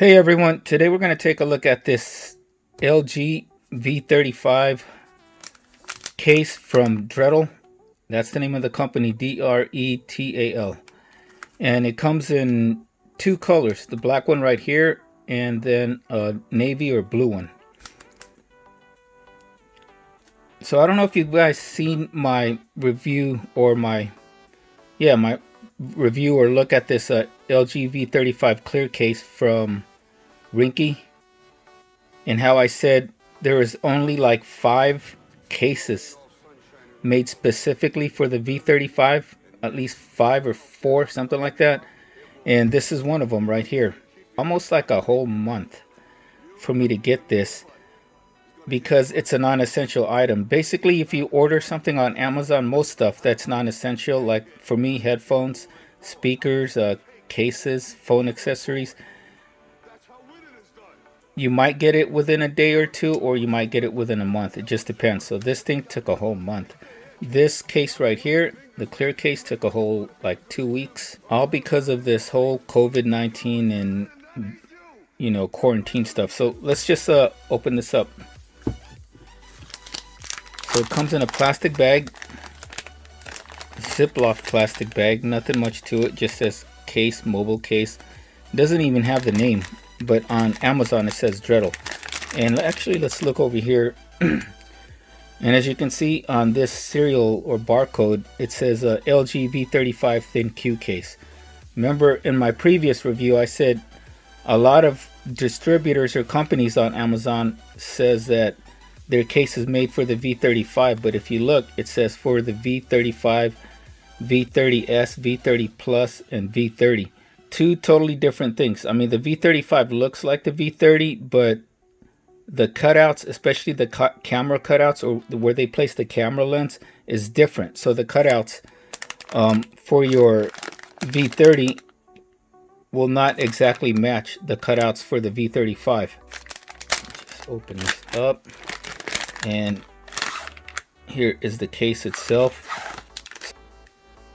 Hey everyone, today we're going to take a look at this LG V35 case from Dretal. That's the name of the company, Dretal. And it comes in two colors, the black one right here and then a navy or blue one. So I don't know if you guys seen my review or my review or look at this LG V35 clear case from Rinky, and how I said there is only like 5 cases made specifically for the V35, at least 5 or 4, something like that. And this is one of them right here. Almost like a whole month for me to get this because it's a non-essential item. Basically, if you order something on Amazon, most stuff that's non-essential, like for me, headphones, speakers, cases, phone accessories, you might get it within a day or two, or you might get it within a month. It just depends. So this thing took a whole month. This case right here, the clear case, took a whole like 2 weeks, all because of this whole COVID-19 and quarantine stuff. So let's just open this up. So it comes in a plastic bag, Ziploc plastic bag, nothing much to it, just says case, mobile case. It doesn't even have the name, but on Amazon it says Dretal. And actually, let's look over here. And as you can see on this serial or barcode, it says LG V35 ThinQ case. Remember in my previous review I said a lot of distributors or companies on Amazon says that their case is made for the V35, but if you look, it says for the V35, V30S, V30 Plus, and V30. Two totally different things. I mean, the V35 looks like the V30, but the cutouts, especially the camera cutouts or where they place the camera lens, is different. So the cutouts for your V30 will not exactly match the cutouts for the V35. Just open this up, and here is the case itself.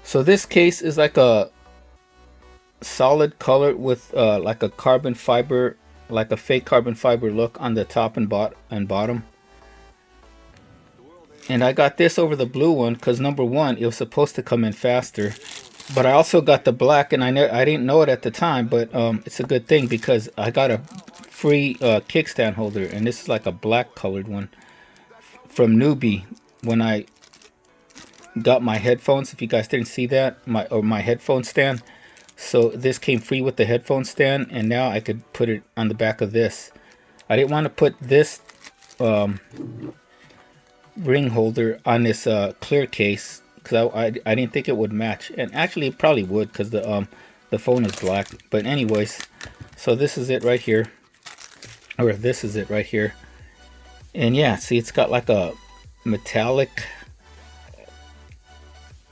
So this case is like a solid color with like a carbon fiber, like a fake carbon fiber look on the top and bottom. And I got this over the blue one because number one, it was supposed to come in faster. But I also got the black, and I didn't know it at the time, but it's a good thing because I got a free kickstand holder, and this is like a black colored one from Newbie when I got my headphones. If you guys didn't see that, my headphone stand. So this came free with the headphone stand, and now I could put it on the back of this. I didn't want to put this ring holder on this clear case because I didn't think it would match, and actually it probably would because the phone is black. But anyways, so this is it right here, or this is it right here. And yeah, see, it's got like a metallic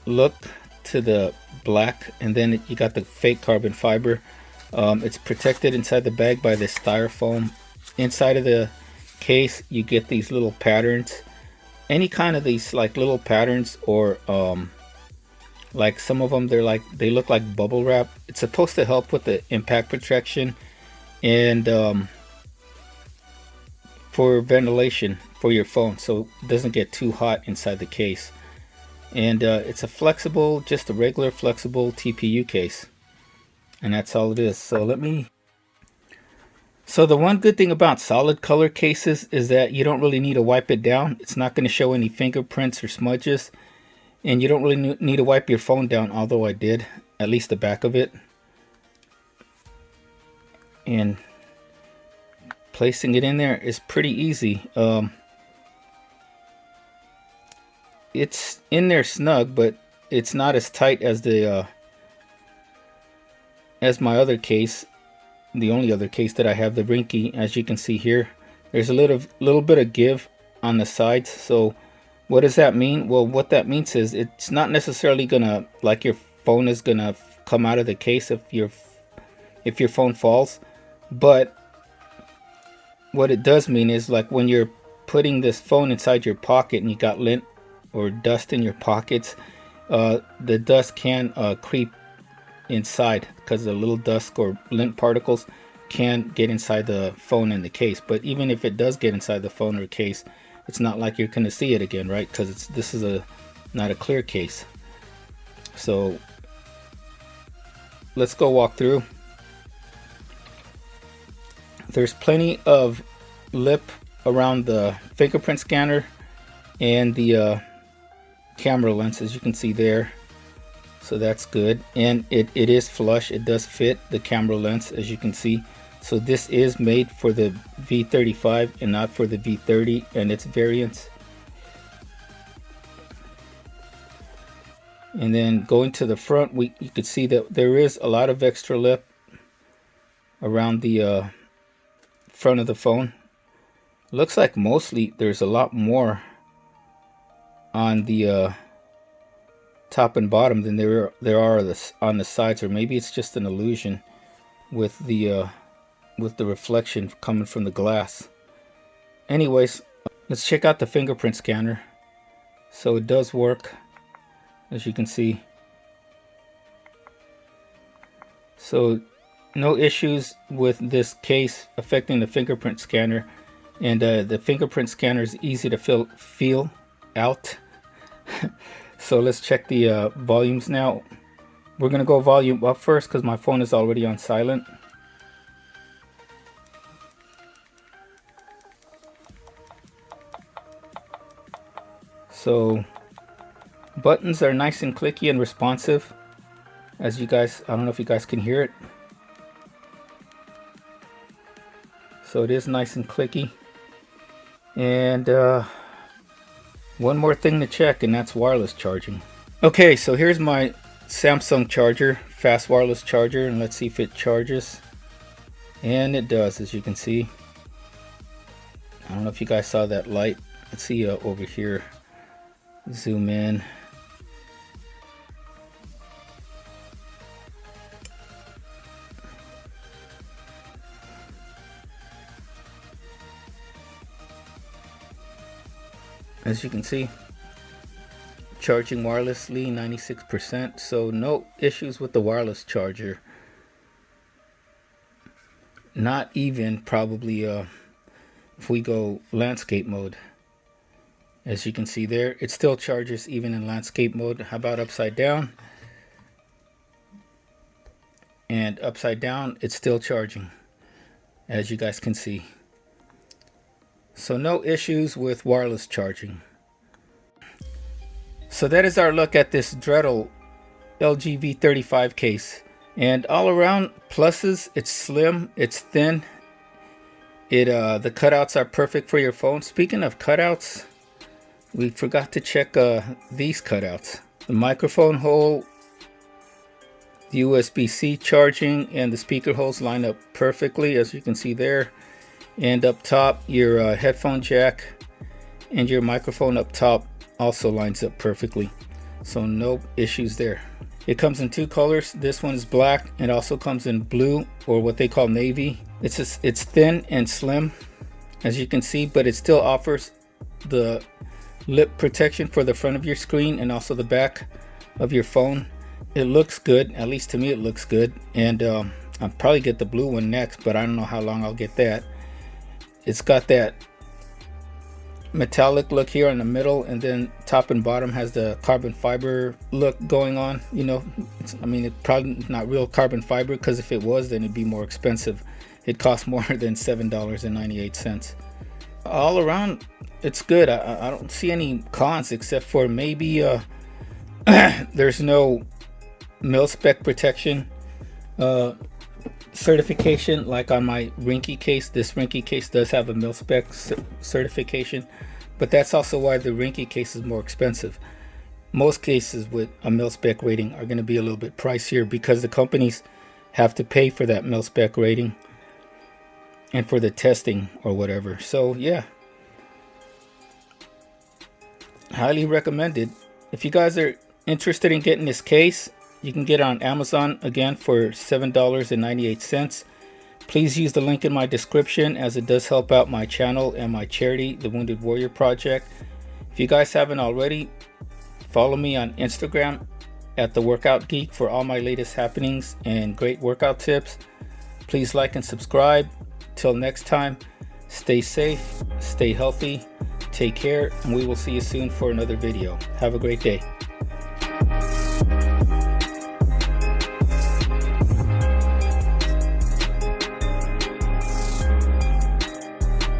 look to the black, and then you got the fake carbon fiber. It's protected inside the bag by this styrofoam. Inside of the case you get these little patterns, any kind of these like little patterns, or like some of them, they look like bubble wrap. It's supposed to help with the impact protection and for ventilation for your phone, so it doesn't get too hot inside the case. And it's a flexible, just a regular flexible TPU case, and that's all it is. So the one good thing about solid color cases is that you don't really need to wipe it down. It's not going to show any fingerprints or smudges, and you don't really need to wipe your phone down, although I did, at least the back of it. And placing it in there is pretty easy. It's in there snug, but it's not as tight as the as my other case, the only other case that I have, the Rinky. As you can see here, there's a little bit of give on the sides. So what does that mean? Well, what that means is it's not necessarily gonna, like, your phone is gonna come out of the case if your phone falls, but what it does mean is, like, when you're putting this phone inside your pocket and you got lint or dust in your pockets, the dust can creep inside because of the little dust or lint particles. can get inside the phone and the case. But even if it does get inside the phone or case, it's not like you're gonna see it again, right? Because this is not a clear case. So let's go walk through. There's plenty of lip around the fingerprint scanner and the camera lens, as you can see there. So that's good, and it is flush. It does fit the camera lens, as you can see. So this is made for the V35 and not for the V30 and its variants. And then going to the front, you could see that there is a lot of extra lip around the front of the phone. Looks like mostly there's a lot more on the top and bottom than there are on the sides, or maybe it's just an illusion with the reflection coming from the glass. Anyways, let's check out the fingerprint scanner. So it does work, as you can see. So no issues with this case affecting the fingerprint scanner, and the fingerprint scanner is easy to feel out. So let's check the volumes now. We're gonna go volume up first because my phone is already on silent. So buttons are nice and clicky and responsive, as you guys, I don't know if you guys can hear it. So it is nice and clicky. And one more thing to check, and that's wireless charging. Okay, so here's my Samsung charger, fast wireless charger, and let's see if it charges. And it does, as you can see. I don't know if you guys saw that light. Let's see over here. Zoom in. As you can see, charging wirelessly 96%, so no issues with the wireless charger. Not even probably if we go landscape mode. As you can see there, it still charges even in landscape mode. How about upside down? And upside down, it's still charging, as you guys can see. So no issues with wireless charging. So that is our look at this Dretal LG V35 case. And all around pluses, it's slim, it's thin. The cutouts are perfect for your phone. Speaking of cutouts, we forgot to check these cutouts. The microphone hole, the USB-C charging, and the speaker holes line up perfectly, as you can see there. And up top, your headphone jack and your microphone up top also lines up perfectly. So no issues there. It comes in two colors. This one is black, and also comes in blue, or what they call navy. It's thin and slim, as you can see, but it still offers the lip protection for the front of your screen and also the back of your phone. It looks good, at least to me it looks good. And I'll probably get the blue one next, but I don't know how long I'll get that. It's got that metallic look here in the middle, and then top and bottom has the carbon fiber look going on. You know, I mean, it's probably not real carbon fiber, because if it was, then it'd be more expensive. It costs more than $7.98. All around, it's good. I don't see any cons, except for maybe there's no mil-spec protection certification like on my Rinky case. This Rinky case does have a mil-spec certification, but that's also why the Rinky case is more expensive. Most cases with a mil-spec rating are going to be a little bit pricier, because the companies have to pay for that mil-spec rating and for the testing or whatever. So yeah, highly recommended. If you guys are interested in getting this case, you can get it on Amazon again for $7.98. Please use the link in my description, as it does help out my channel and my charity, the Wounded Warrior Project. If you guys haven't already, follow me on Instagram at The Workout Geek for all my latest happenings and great workout tips. Please like and subscribe. Till next time, stay safe, stay healthy, take care, and we will see you soon for another video. Have a great day.